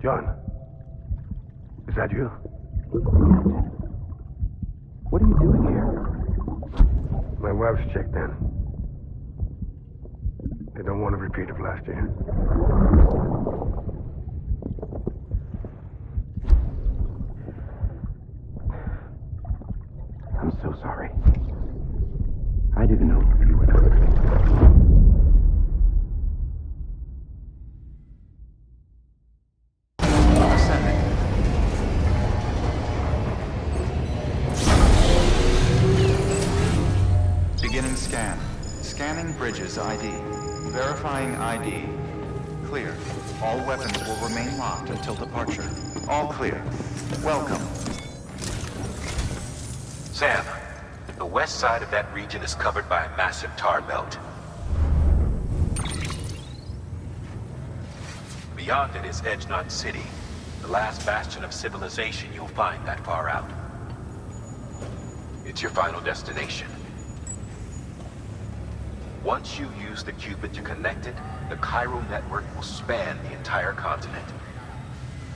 John, is that you? Captain, what are you doing here? My wife's checked in. They don't want a repeat of last year. I'm so sorry. I didn't know you were coming. Beginning scan. Scanning bridges ID. Verifying ID. Clear. All weapons will remain locked until departure. All clear. Welcome. Sam, the west side of that region is covered by a massive tar belt. Beyond it is Edge Knot City, the last bastion of civilization you'll find that far out. It's your final destination. Once you use the qubit to connect it, the Cairo network will span the entire continent.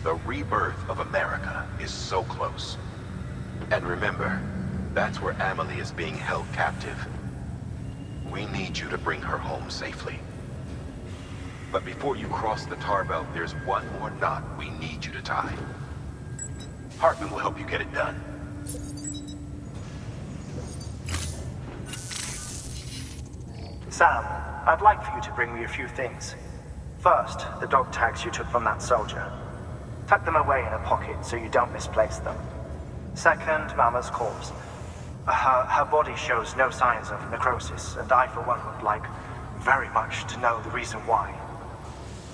The rebirth of America is so close. And remember, that's where Amelie is being held captive. We need you to bring her home safely. But before you cross the tar belt, there's one more knot we need you to tie. Hartman will help you get it done. Sam, I'd like for you to bring me a few things. First, the dog tags you took from that soldier. Tuck them away in a pocket so you don't misplace them. Second, Mama's corpse. Her body shows no signs of necrosis, and I, for one, would like very much to know the reason why.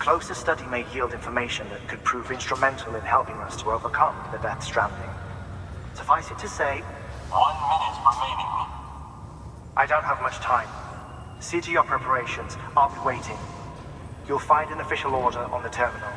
Closer study may yield information that could prove instrumental in helping us to overcome the Death Stranding. Suffice it to say, 1 minute remaining. I don't have much time. See to your preparations. I'll be waiting. You'll find an official order on the terminal.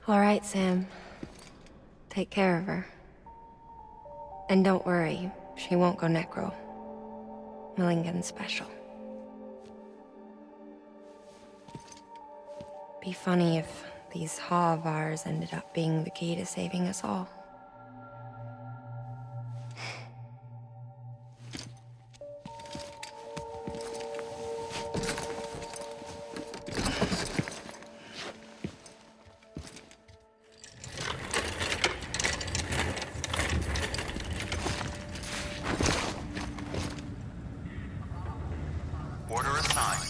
All right, Sam. Take care of her. And don't worry, she won't go necro. Millingen's special. Be funny if these Ha of ours ended up being the key to saving us all. Order assigned.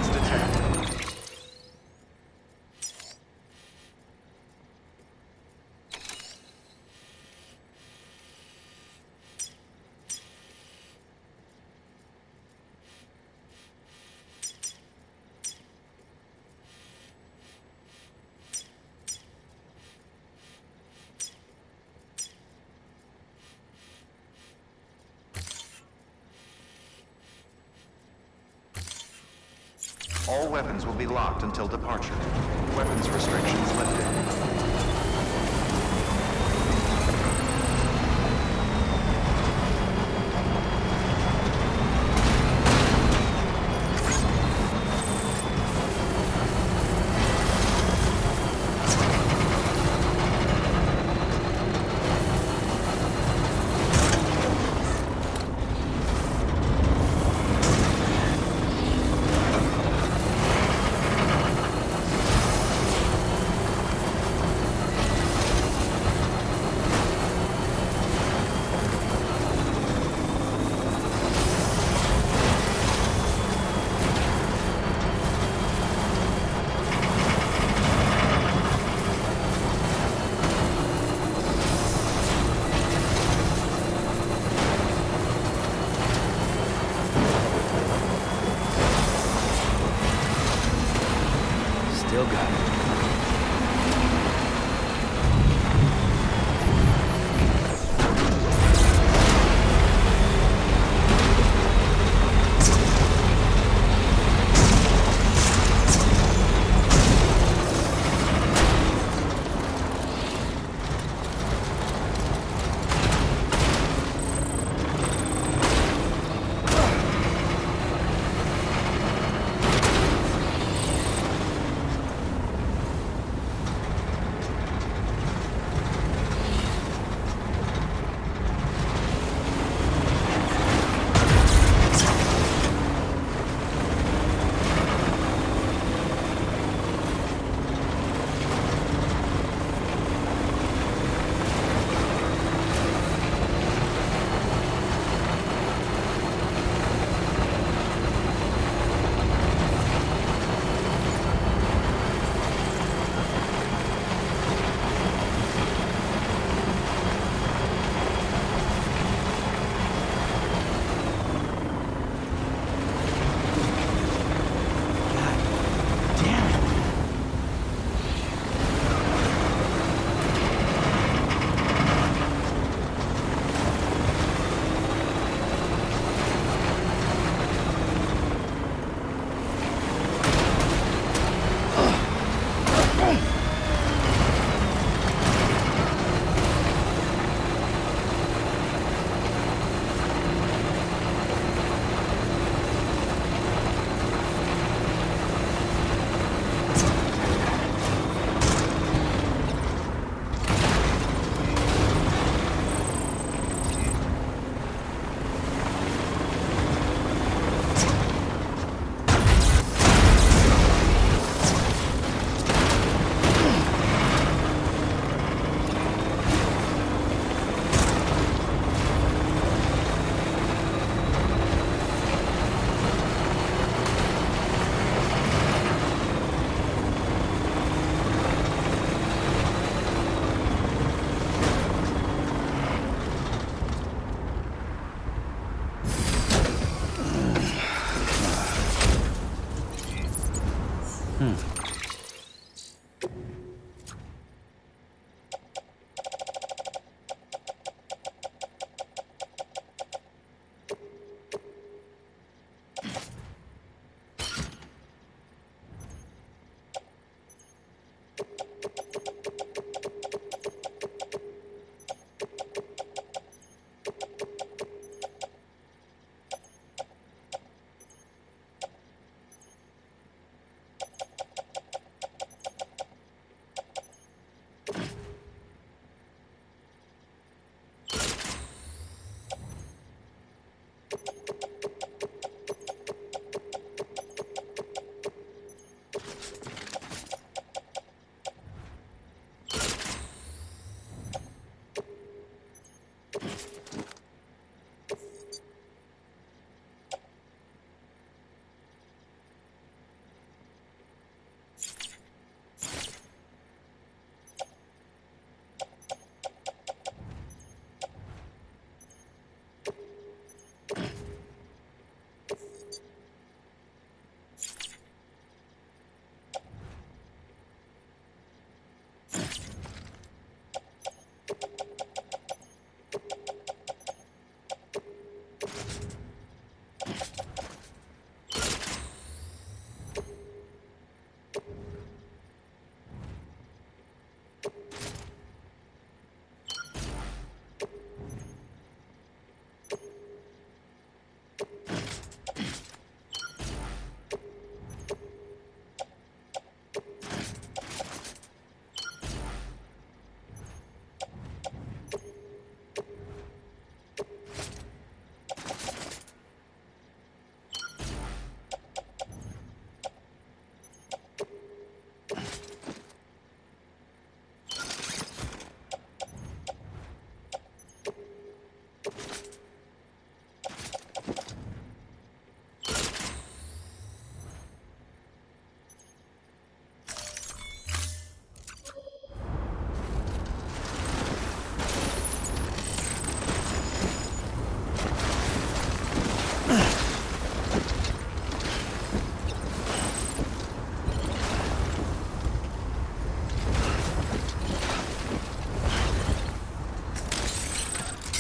weapons detected. All weapons will be locked until departure. Weapons restrictions lifted. Still got it.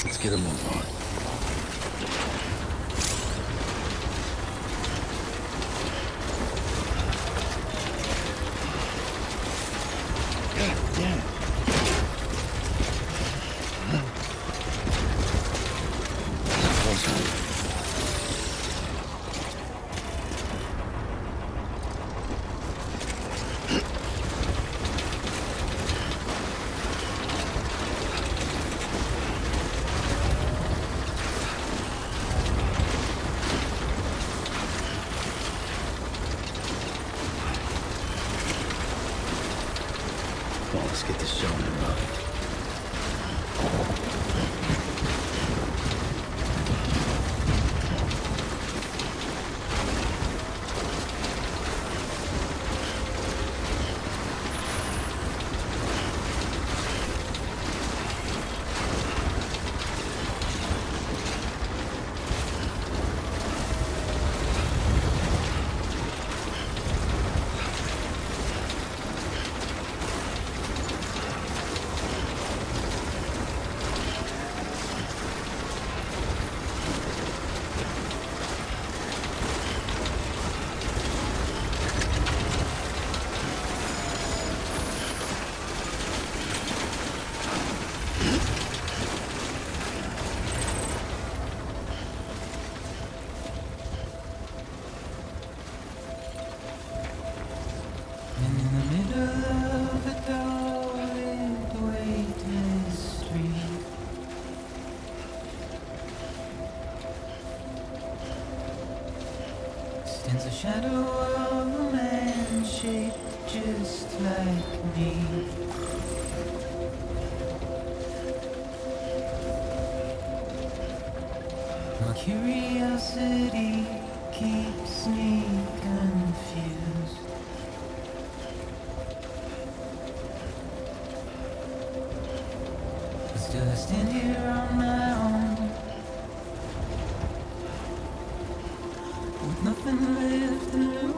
Let's get a move on. God damn it. Well, let's get this show on the road. Stands a shadow of a man shaped just like me. My curiosity keeps me confused. But still I stand here on my own, with nothing left to lose.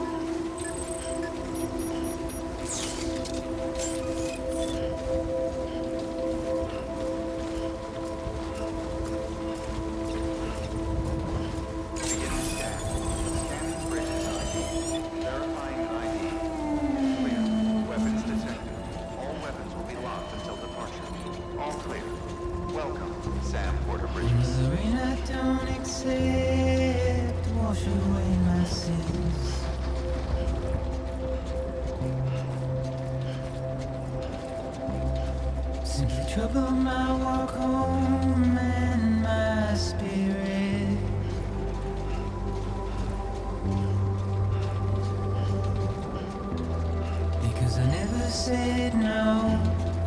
Beginning scan. Scanning bridges ID. Verifying ID. Clear. Weapons detected. All weapons will be locked until departure. All clear. Welcome, Sam Porter Bridges. The rain I don't accept wash away my sins. Simply trouble my walk home and my spirit. Because I never said no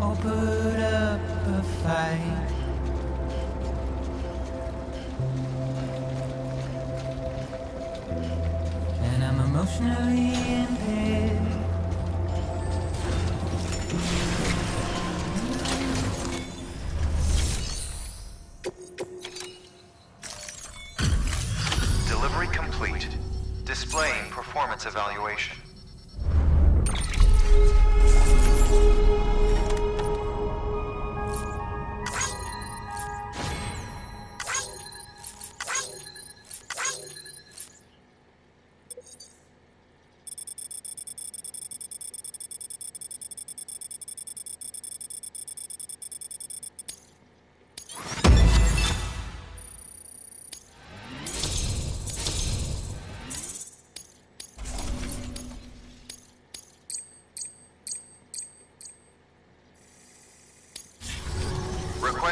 or put up a fight. And I'm emotionally impaired. Delivery complete. Displaying performance evaluation.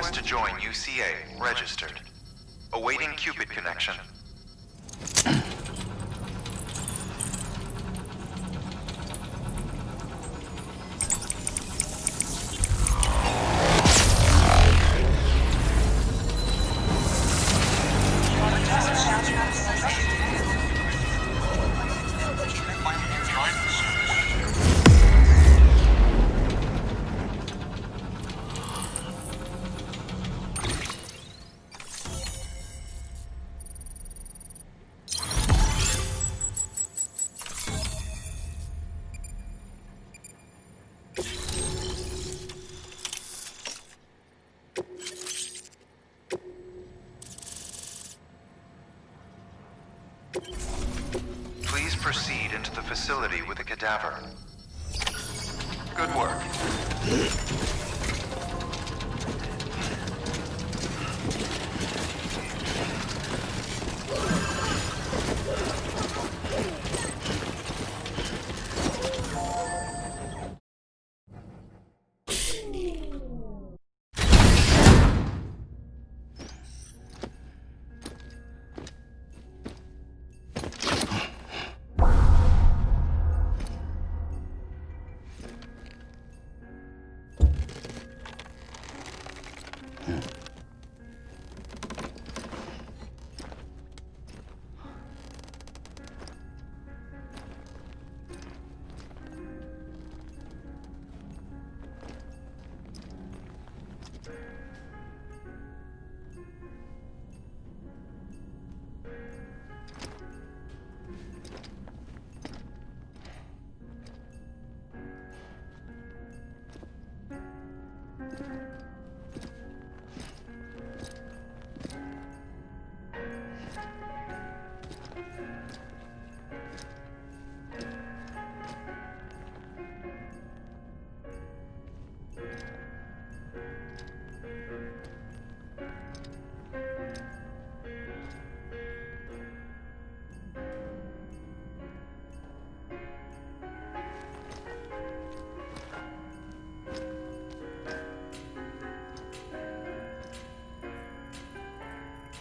Request to join UCA registered. Awaiting Cupid connection. Please proceed into the facility with the cadaver. Good work.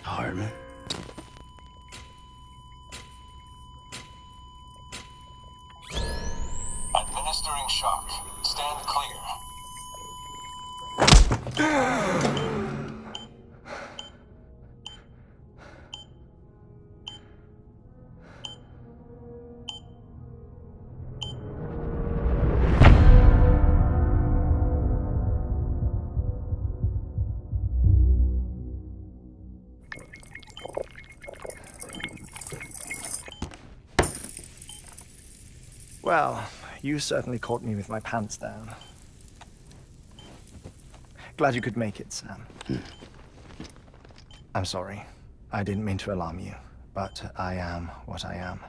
Hardman. Administering shock. Stand clear. Well, you certainly caught me with my pants down. Glad you could make it, Sam. I'm sorry. I didn't mean to alarm you, but I am what I am.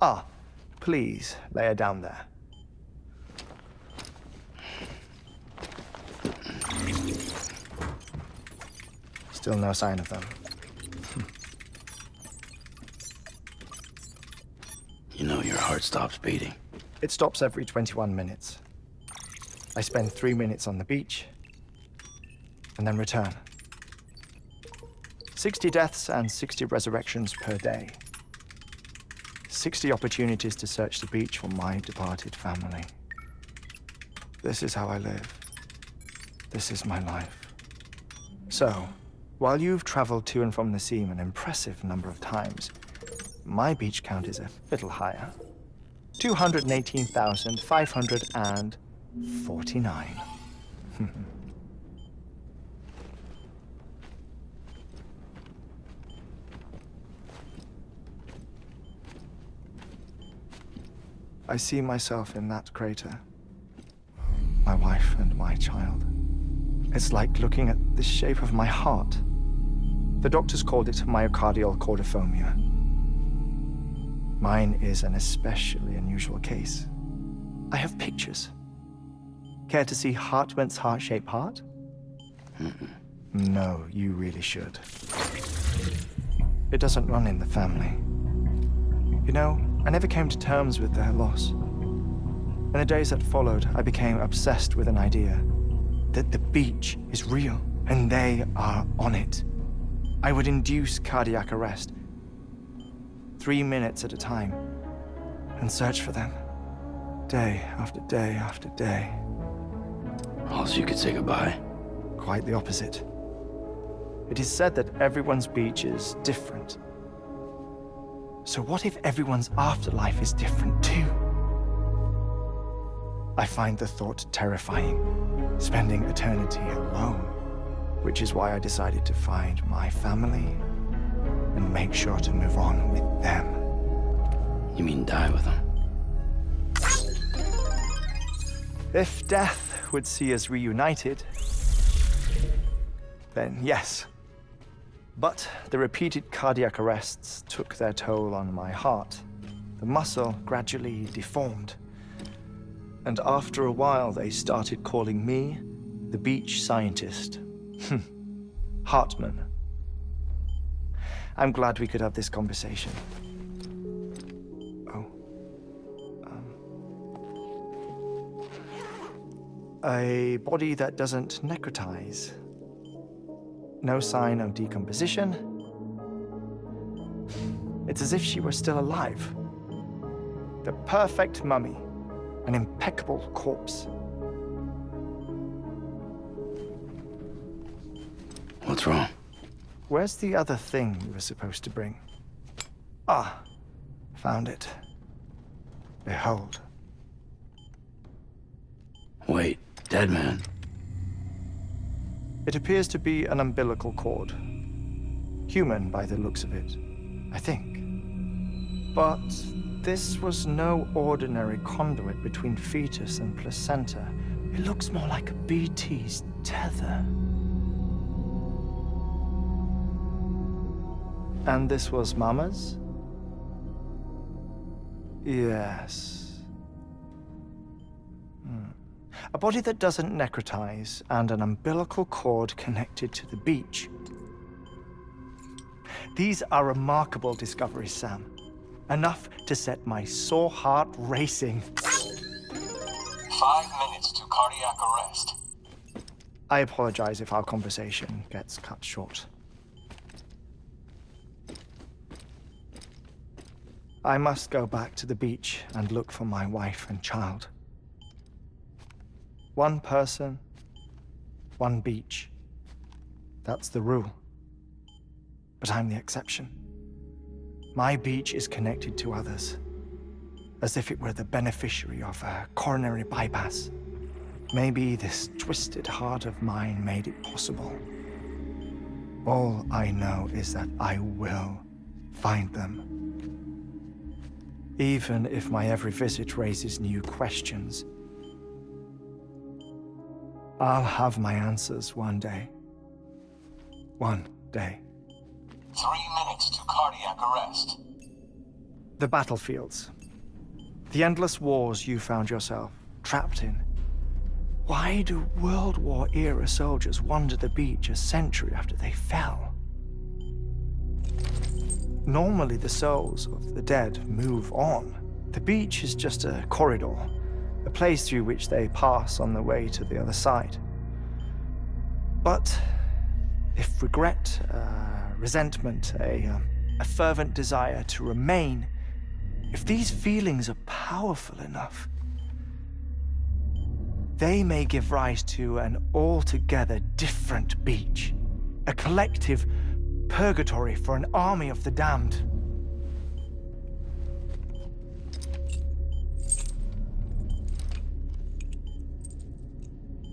Ah, please, lay her down there. Still no sign of them. You know your heart stops beating. It stops every 21 minutes. I spend 3 minutes on the beach, and then return. 60 deaths and 60 resurrections per day. 60 opportunities to search the beach for my departed family. This is how I live. This is my life. So, while you've traveled to and from the scene an impressive number of times, my beach count is a little higher. 218,549. I see myself in that crater. My wife and my child. It's like looking at the shape of my heart. The doctors called it myocardial cordiformia. Mine is an especially unusual case. I have pictures. Care to see Hartman's heart-shaped heart? No, you really should. It doesn't run in the family. You know, I never came to terms with their loss. In the days that followed, I became obsessed with an idea. that the beach is real and they are on it, I would induce cardiac arrest, 3 minutes at a time, and search for them, day after day after day. Also, you could say goodbye. Quite the opposite. It is said that everyone's beach is different. So what if everyone's afterlife is different too? I find the thought terrifying, spending eternity alone, which is why I decided to find my family and make sure to move on with them. You mean die with them? If death would see us reunited, then yes. But the repeated cardiac arrests took their toll on my heart. The muscle gradually deformed. And after a while, they started calling me the beach scientist. Hartman. I'm glad we could have this conversation. A body that doesn't necrotize. No sign of decomposition. It's as if she were still alive. The perfect mummy. An impeccable corpse. What's wrong? Where's the other thing you were supposed to bring? Ah, found it. Behold. Wait, dead man. It appears to be an umbilical cord. Human by the looks of it, I think. But this was no ordinary conduit between fetus and placenta. It looks more like a BT's tether. And this was Mama's? Yes. A body that doesn't necrotize and an umbilical cord connected to the beach. These are remarkable discoveries, Sam. Enough to set my sore heart racing. 5 minutes to cardiac arrest. I apologize if our conversation gets cut short. I must go back to the beach and look for my wife and child. One person, one beach. That's the rule. But I'm the exception. My beach is connected to others, as if it were the beneficiary of a coronary bypass. Maybe this twisted heart of mine made it possible. All I know is that I will find them. Even if my every visit raises new questions, I'll have my answers one day. One day. 3 minutes to cardiac arrest. The battlefields. The endless wars you found yourself trapped in. Why do World War-era soldiers wander the beach a century after they fell? Normally, the souls of the dead move on. The beach is just a corridor, a place through which they pass on the way to the other side. But if regret, resentment, a fervent desire to remain, if these feelings are powerful enough, they may give rise to an altogether different beach, a collective purgatory for an army of the damned.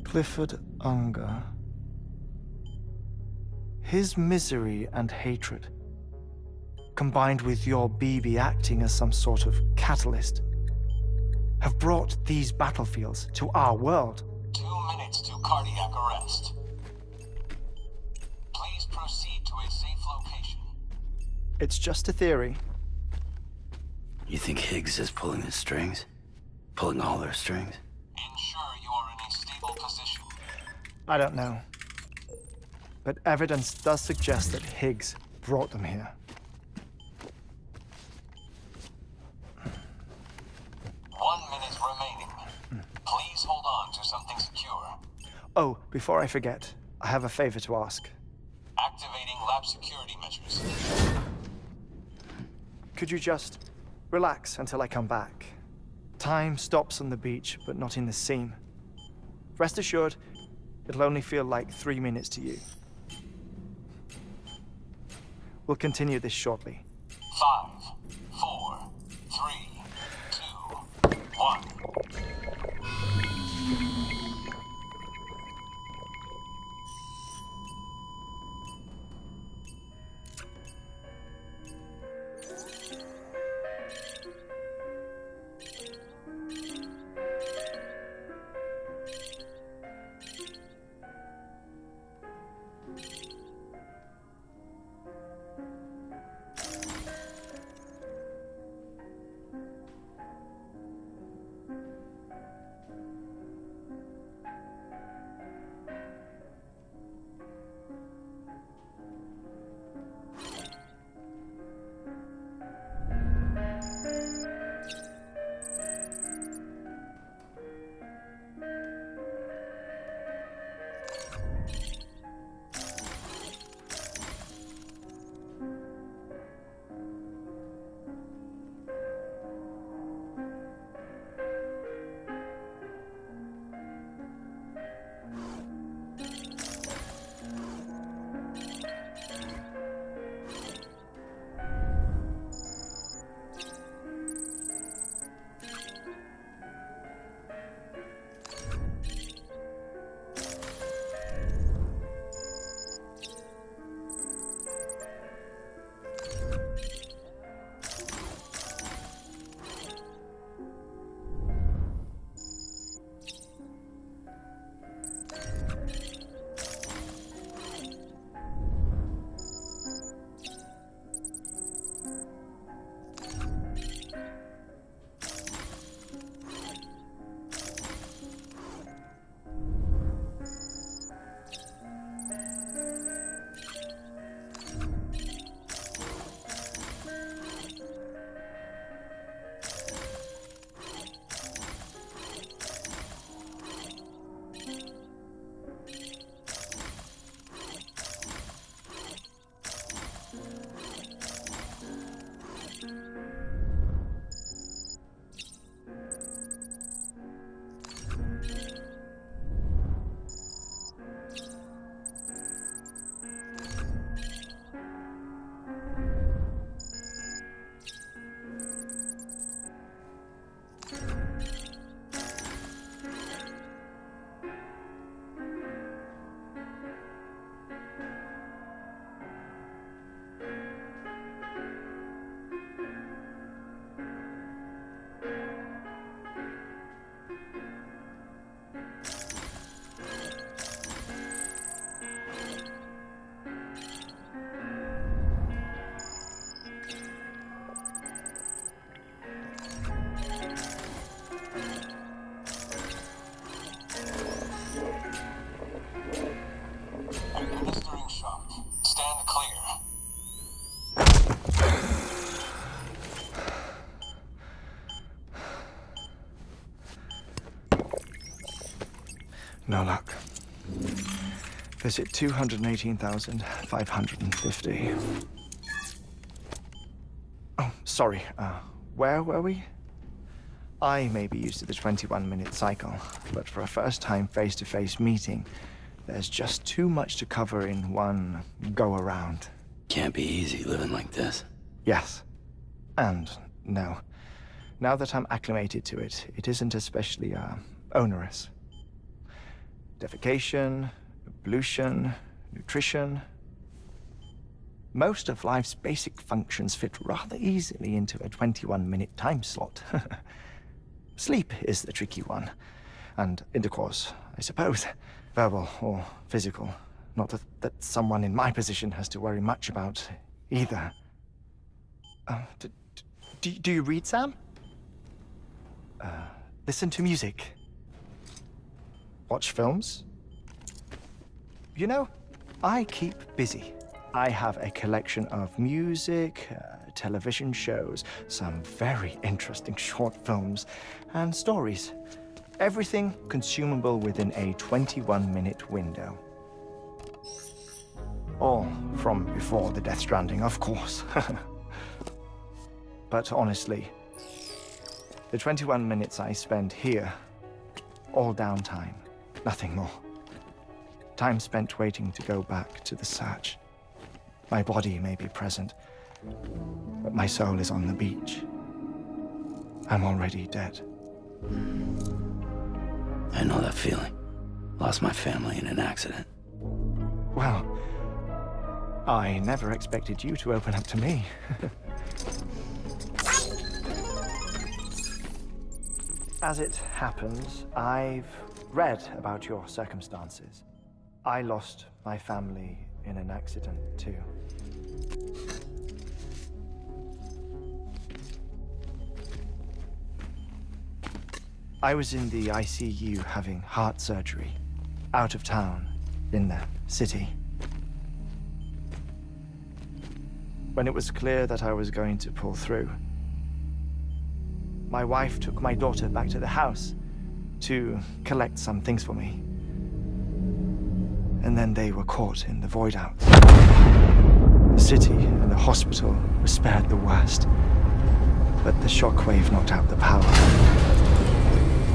Clifford Unger. His misery and hatred, combined with your BB acting as some sort of catalyst, have brought these battlefields to our world. 2 minutes to cardiac arrest. Please proceed to a safe location. It's just a theory. You think Higgs is pulling the strings? Pulling all their strings? Ensure you are in a stable position. I don't know. But evidence does suggest that Higgs brought them here. 1 minute remaining. Please hold on to something secure. Oh, before I forget, I have a favor to ask. Activating lab security measures. Could you just relax until I come back? Time stops on the beach, but not in the scene. Rest assured, it'll only feel like 3 minutes to you. We'll continue this shortly. 5, 4, 3, 2, 1. Administering shock. Stand clear. No luck. Visit 218,550. Oh, sorry. Where were we? I may be used to the 21-minute cycle, but for a first-time face-to-face meeting, there's just too much to cover in one go-around. Can't be easy living like this. Yes. And no. Now that I'm acclimated to it, it isn't especially, onerous. Defecation, ablution, nutrition. Most of life's basic functions fit rather easily into a 21-minute time slot. Sleep is the tricky one. And intercourse, I suppose. Verbal or physical. Not that someone in my position has to worry much about either. Do you read, Sam? Listen to music. Watch films? You know, I keep busy. I have a collection of music, television shows, some very interesting short films, and stories. Everything consumable within a 21-minute window. All from before the Death Stranding, of course. But honestly, the 21 minutes I spend here, all downtime, nothing more. Time spent waiting to go back to the search. My body may be present, but my soul is on the beach. I'm already dead. I know that feeling. Lost my family in an accident. Well, I never expected you to open up to me. As it happens, I've read about your circumstances. I lost my family in an accident, too. I was in the ICU having heart surgery, out of town, in the city. When it was clear that I was going to pull through, my wife took my daughter back to the house to collect some things for me. And then they were caught in the void out. The city and the hospital were spared the worst, but the shockwave knocked out the power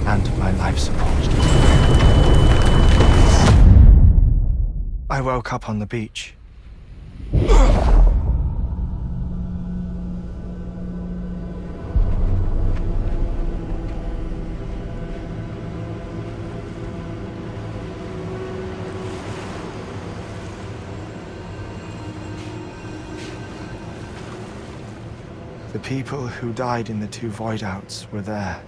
and my life support. I woke up on the beach. The people who died in the 2 void outs were there.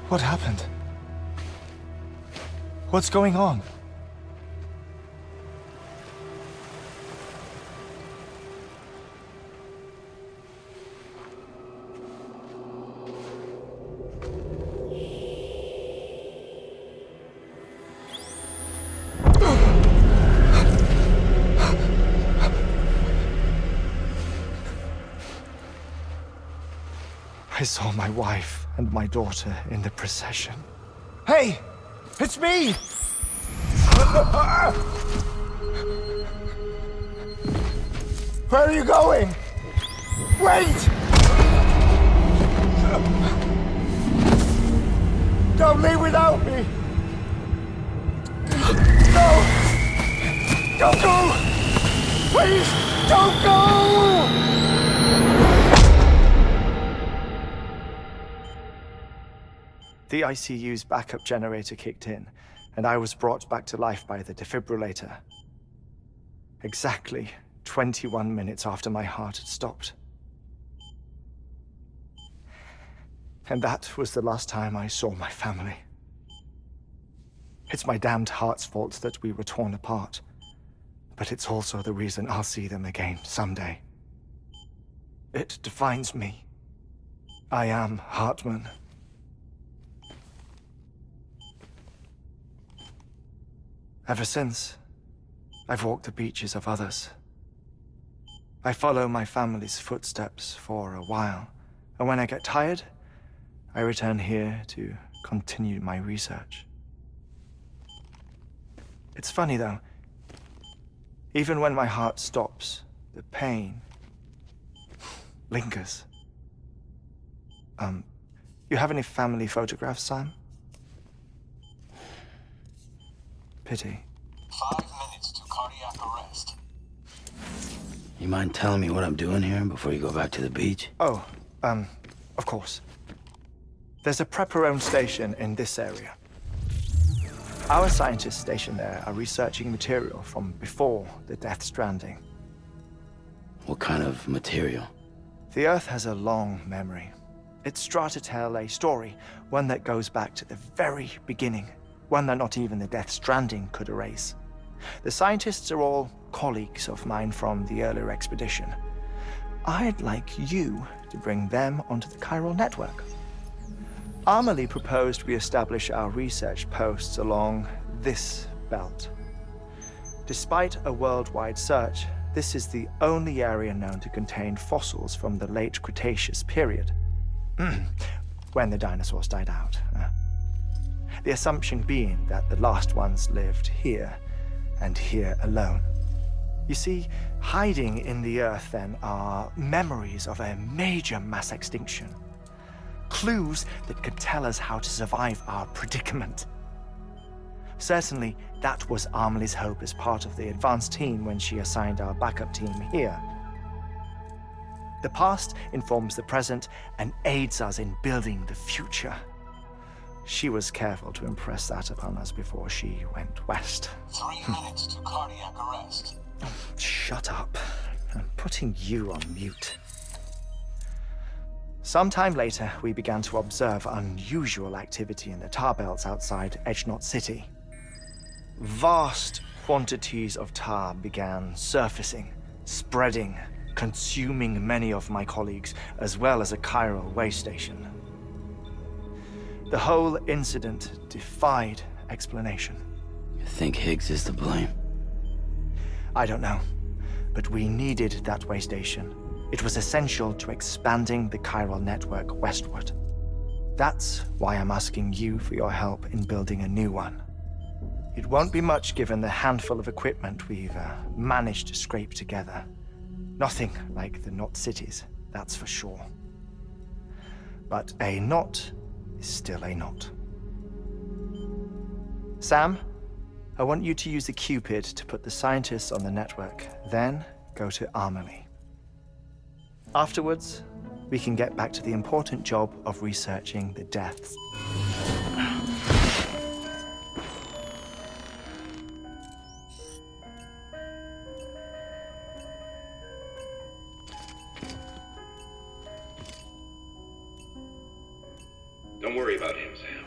What happened? What's going on? I saw my wife and my daughter in the procession. Hey! It's me! Where are you going? Wait! Don't leave without me! No! Don't go! Please, don't go! The ICU's backup generator kicked in, and I was brought back to life by the defibrillator. Exactly 21 minutes after my heart had stopped. And that was the last time I saw my family. It's my damned heart's fault that we were torn apart, but it's also the reason I'll see them again someday. It defines me. I am Hartman. Ever since, I've walked the beaches of others. I follow my family's footsteps for a while, and when I get tired, I return here to continue my research. It's funny though, even when my heart stops, the pain lingers. You have any family photographs, Sam? Pity. 5 minutes to cardiac arrest. You mind telling me what I'm doing here before you go back to the beach? Oh, of course. There's a Prepper-owned station in this area. Our scientists stationed there are researching material from before the Death Stranding. What kind of material? The Earth has a long memory. It's trying to tell a story, one that goes back to the very beginning. One that not even the Death Stranding could erase. The scientists are all colleagues of mine from the earlier expedition. I'd like you to bring them onto the chiral network. Amelie proposed we establish our research posts along this belt. Despite a worldwide search, this is the only area known to contain fossils from the late Cretaceous period, when the dinosaurs died out. The assumption being that the last ones lived here, and here alone. You see, hiding in the earth then are memories of a major mass extinction. Clues that could tell us how to survive our predicament. Certainly, that was Amelie's hope as part of the advanced team when she assigned our backup team here. The past informs the present and aids us in building the future. She was careful to impress that upon us before she went west. 3 minutes to cardiac arrest. Shut up. I'm putting you on mute. Sometime later, we began to observe unusual activity in the tar belts outside Edgenot City. Vast quantities of tar began surfacing, spreading, consuming many of my colleagues, as well as a chiral way station. The whole incident defied explanation. You think Higgs is to blame? I don't know, but we needed that way station. It was essential to expanding the chiral network westward. That's why I'm asking you for your help in building a new one. It won't be much given the handful of equipment we've managed to scrape together. Nothing like the Knot cities, that's for sure. But a knot is still a knot. Sam, I want you to use the Cupid to put the scientists on the network, then go to Amelie. Afterwards, we can get back to the important job of researching the deaths. Don't worry about him, Sam.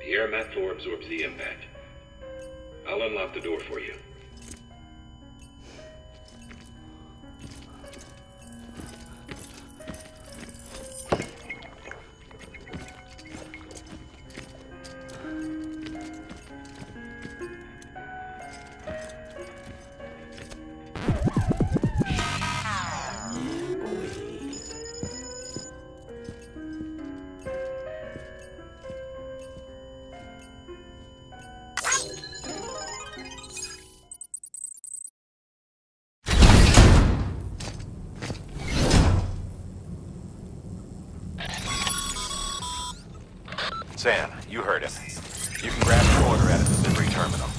The air mat floor absorbs the impact. I'll unlock the door for you. Sam, you heard him. You can grab your order at a delivery terminal.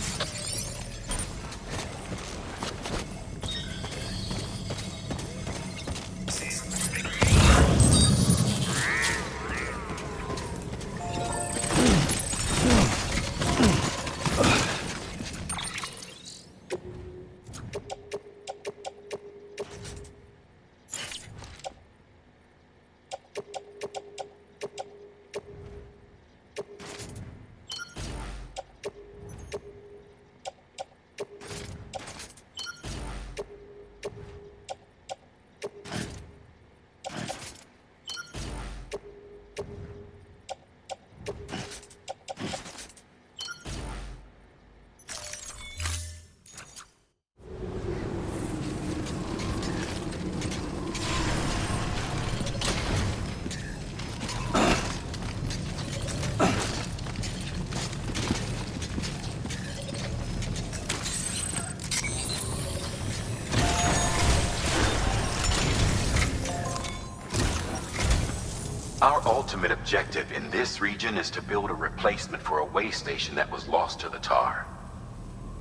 Our ultimate objective in this region is to build a replacement for a way station that was lost to the tar.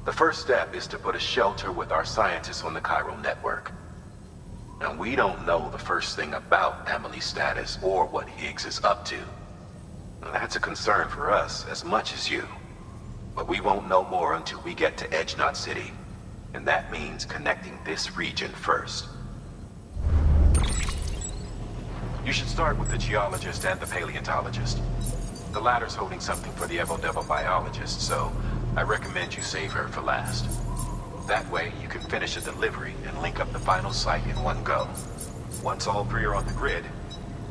The first step is to put a shelter with our scientists on the chiral network. Now, we don't know the first thing about Amelie's status or what Higgs is up to. That's a concern for us as much as you. But we won't know more until we get to Edgenot City. And that means connecting this region first. You should start with the geologist and the paleontologist. The latter's holding something for the Evo-Devo biologist, so I recommend you save her for last. That way, you can finish a delivery and link up the final site in one go. Once all three are on the grid,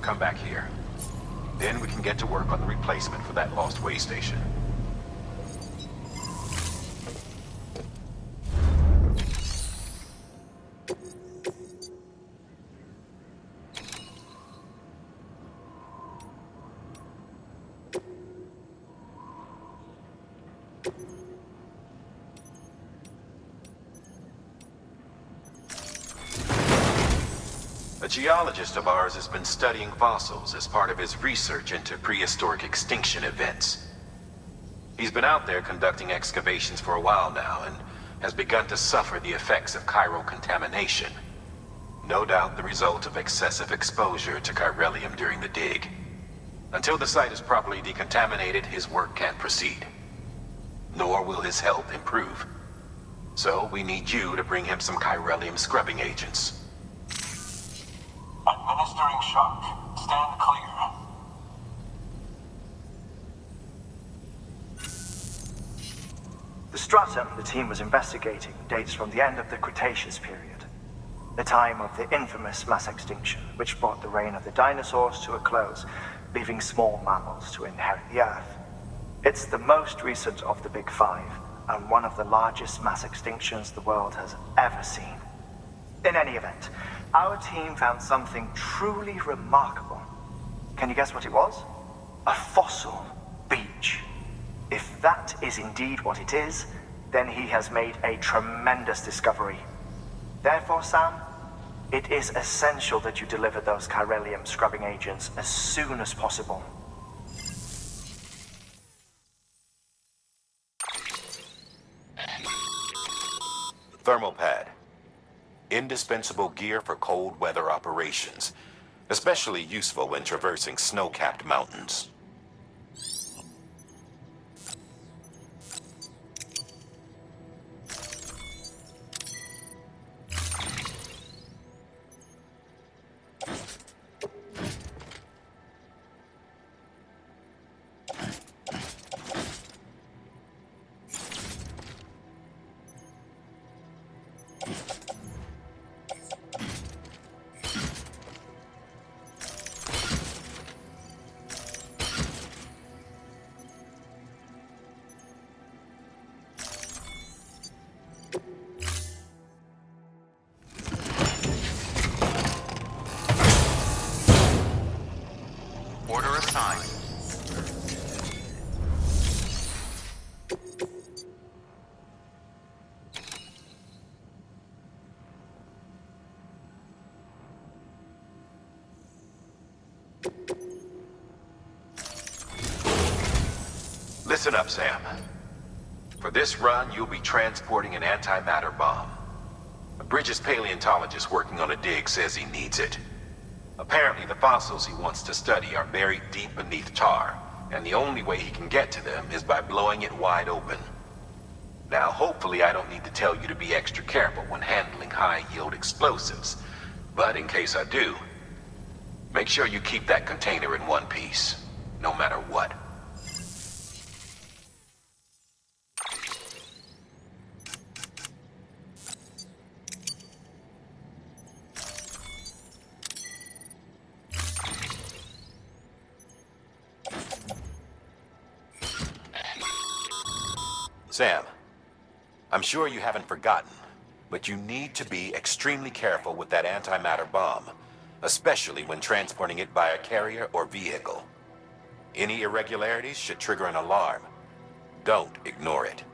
come back here. Then we can get to work on the replacement for that lost way station. geologist of ours has been studying fossils as part of his research into prehistoric extinction events. He's been out there conducting excavations for a while now and has begun to suffer the effects of chiral contamination. No doubt the result of excessive exposure to chiralium during the dig. Until the site is properly decontaminated, his work can't proceed. Nor will his health improve. So we need you to bring him some chiralium scrubbing agents. Administering shock. Stand clear. The stratum the team was investigating dates from the end of the Cretaceous period, the time of the infamous mass extinction, which brought the reign of the dinosaurs to a close, leaving small mammals to inherit the Earth. It's the most recent of the Big Five, and one of the largest mass extinctions the world has ever seen. In any event, our team found something truly remarkable. Can you guess what it was? A fossil beach. If that is indeed what it is, then he has made a tremendous discovery. Therefore, Sam, it is essential that you deliver those chiralium scrubbing agents as soon as possible. Thermal pad. Indispensable gear for cold weather operations, especially useful when traversing snow-capped mountains. Order assigned. Listen up, Sam. For this run, you'll be transporting an antimatter bomb. A Bridges paleontologist working on a dig says he needs it. Apparently, the fossils he wants to study are buried deep beneath tar, and the only way he can get to them is by blowing it wide open. Now, hopefully I don't need to tell you to be extra careful when handling high-yield explosives, but in case I do, make sure you keep that container in one piece, no matter what. Sam, I'm sure you haven't forgotten, but you need to be extremely careful with that antimatter bomb, especially when transporting it by a carrier or vehicle. Any irregularities should trigger an alarm. Don't ignore it.